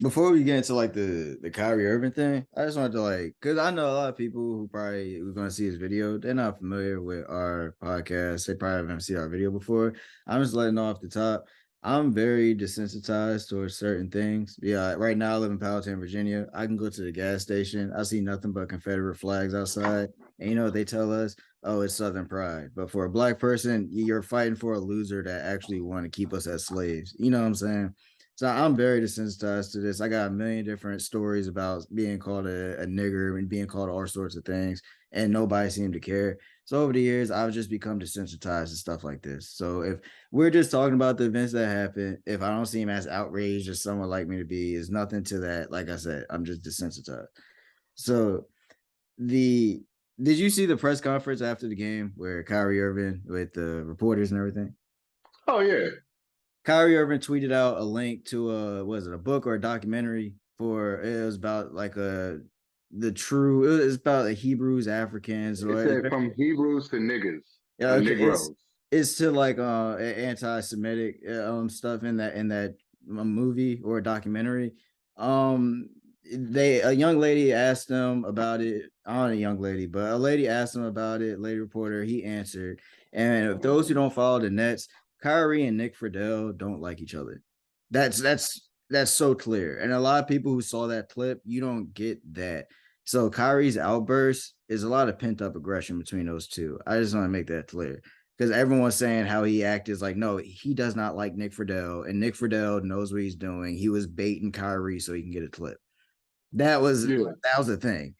Before we get into like the Kyrie Irving thing, I just wanted to like because I know a lot of people who probably was going to see his video. They're not familiar with our podcast. They probably haven't seen our video before. I'm just letting off the top. I'm very desensitized towards certain things. Yeah, right now I live in Powhatan, Virginia. I can go to the gas station. I see nothing but Confederate flags outside, and you know what they tell us? Oh, it's Southern pride. But for a black person, you're fighting for a loser that actually want to keep us as slaves. You know what I'm saying? So I'm very desensitized to this. I got a million different stories about being called a nigger and being called all sorts of things, and nobody seemed to care. So over the years, I've just become desensitized to stuff like this. So if we're just talking about the events that happen, if I don't seem as outraged as someone like me to be, is nothing to that. Like I said, I'm just desensitized. So the did you see the press conference after the game where Kyrie Irving with the reporters and everything? Oh yeah, Kyrie Irving tweeted out a link to was it a book or a documentary for it was about like the true it was about the Hebrews, Africans, it or said from Hebrews to niggas yeah, or okay, Negroes. it's to like anti-Semitic stuff in that movie or documentary. Um they a young lady asked them about it. Not a young lady, but a lady asked him about it, lady reporter, he answered. And if those who don't follow the Nets, Kyrie and Nick Friedel don't like each other. That's so clear. And a lot of people who saw that clip, you don't get that. So Kyrie's outburst is a lot of pent up aggression between those two. I just want to make that clear because everyone's saying how he acted is like, no, he does not like Nick Friedel, and Nick Friedel knows what he's doing. He was baiting Kyrie so he can get a clip. Yeah, That was a thing.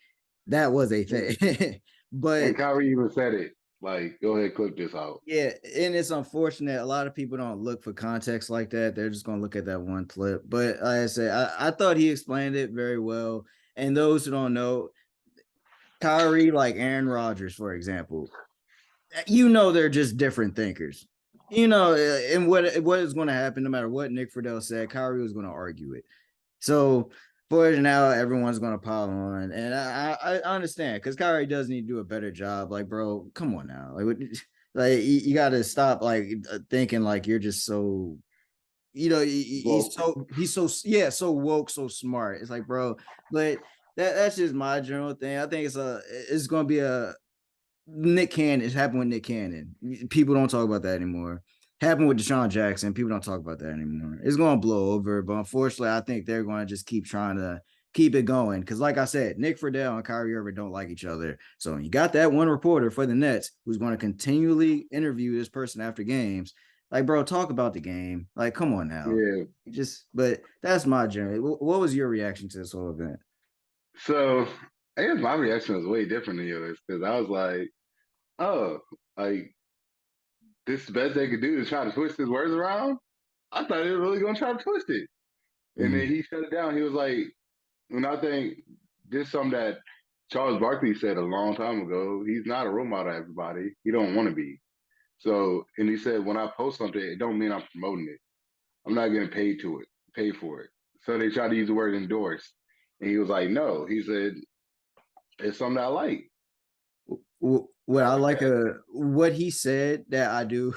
That was a thing. and But Kyrie even said it. Like, go ahead, clip this out. yeah, and it's unfortunate. A lot of people don't look for context like that. They're just gonna look at that one clip. But like I said, I thought he explained it very well. And those who don't know, Kyrie, like Aaron Rodgers, for example, you know they're just different thinkers. You know, and what is going to happen, no matter what Nick Friedel said, Kyrie was going to argue it. So for now, everyone's going to pile on, and I understand because Kyrie does need to do a better job. Like, bro, come on now, like you got to stop like thinking like you're just so. You know, Well, he's so yeah, so woke, so smart. It's like, bro, but that's just my general thing. I think it's going to be a Nick Cannon. It happened with Nick Cannon. People don't talk about that anymore. Happened with Deshaun Jackson. People don't talk about that anymore. It's going to blow over, but unfortunately, I think they're going to just keep trying to keep it going. Because, like I said, Nick Friedel and Kyrie Irving don't like each other. So you got that one reporter for the Nets who's going to continually interview this person after games. Like, bro, talk about the game. Like, come on now. yeah. But that's my journey. What was your reaction to this whole event? So I guess my reaction was way different than yours because I was like, oh, like this the best they could do is try to twist his words around. I thought they were really gonna try to twist it. And then Mm, he shut it down. He was like, and I think this is something that Charles Barkley said a long time ago. He's not a role model to everybody. He don't want to be. So, and he said, when I post something, it don't mean I'm promoting it. I'm not getting paid for it. So they tried to use the word endorse. And he was like, no. He said, it's something I like. what I I like like that. what he said that I do.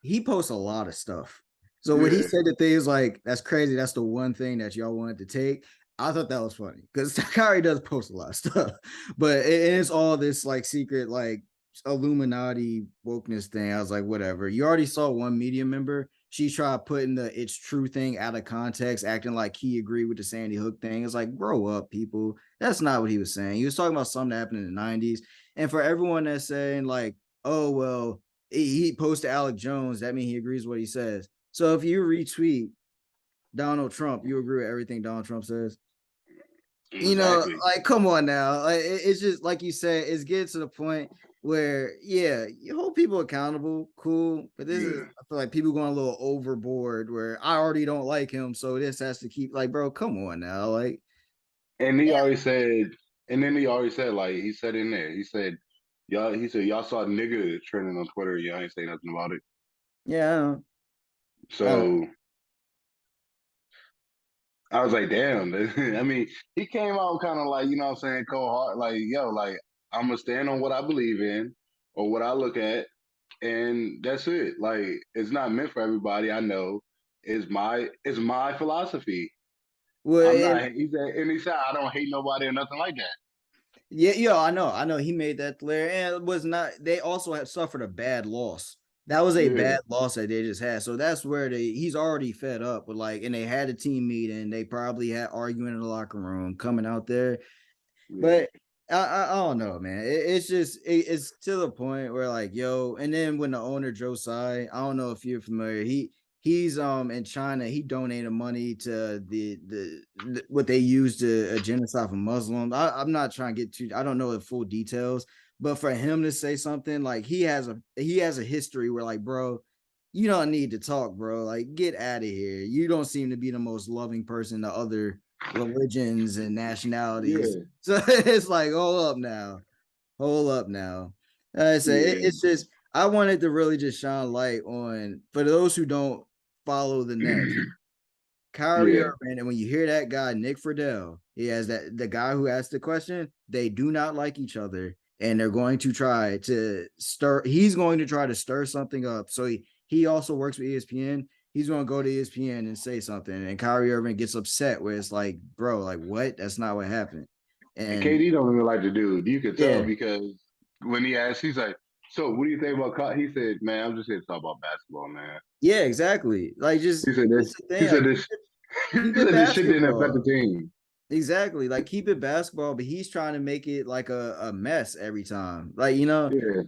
He posts a lot of stuff. So when he Yeah. said the things like that's crazy, that's the one thing that y'all wanted to take. I thought that was funny because Kyrie does post a lot of stuff, but it's all this like secret like Illuminati wokeness thing. I was like, whatever. You already saw one media member. She tried putting the it's true thing out of context, acting like he agreed with the Sandy Hook thing. It's like, grow up, people. That's not what he was saying. He was talking about something that happened in the 90s. And for everyone that's saying, like, oh, well, he posted Alec Jones, that means he agrees with what he says. So if you retweet Donald Trump, you agree with everything Donald Trump says. You know, Exactly. like come on now. Like it's just like you said, it's getting to the point where yeah, you hold people accountable, cool. But this is Yeah. I feel like people going a little overboard where I already don't like him, so this has to keep like, bro, come on now. Like, And he already said, and then he already said, like, he said in there, he said, y'all saw nigga trending on Twitter. Y'all ain't say nothing about it. yeah, I don't So I was like, damn. I mean, he came out kind of like, you know what I'm saying, cold heart, like, yo, like, I'm gonna stand on what I believe in or what I look at, and that's it. Like, it's not meant for everybody. I know. It's my philosophy. Well, I'm and not. He said, and he said, I don't hate nobody or nothing like that. yeah, I know. He made that clear, and it was not. They also had suffered a bad loss. That was a Yeah, bad loss that they just had. So that's where he's already fed up with like, and they had a team meeting. They probably had arguing in the locker room coming out there. yeah, But I don't know, man. It's just it's to the point where like, yo, and then when the owner Joe Tsai, I don't know if you're familiar, he's in China. He donated money to the what they use to genocide for Muslims. I'm not trying to get too. I don't know the full details, but for him to say something like he has a history where like, bro, you don't need to talk, bro. Like, get out of here. You don't seem to be the most loving person to other religions and nationalities. yeah, So it's like, hold up now. I say yeah, it's just I wanted to really just shine light on for those who don't follow the Nets. Kyrie yeah. Irving, and when you hear that guy, Nick Friedel, he has that the guy who asked the question, they do not like each other, and they're going to try to stir. He's going to try to stir something up. So he also works with ESPN. He's going to go to ESPN and say something, and Kyrie Irving gets upset where it's like, bro, like what? That's not what happened. And And KD don't even like the dude. You could tell yeah, because when he asked, he's like, "So, what do you think about?" He said, "Man, I'm just here to talk about basketball, man." yeah, exactly. Like just He said it's this. the He thing, said like this. He keep it said this shit didn't affect the basketball. team. Exactly. Like keep it basketball, but he's trying to make it like a mess every time. Like, Yeah,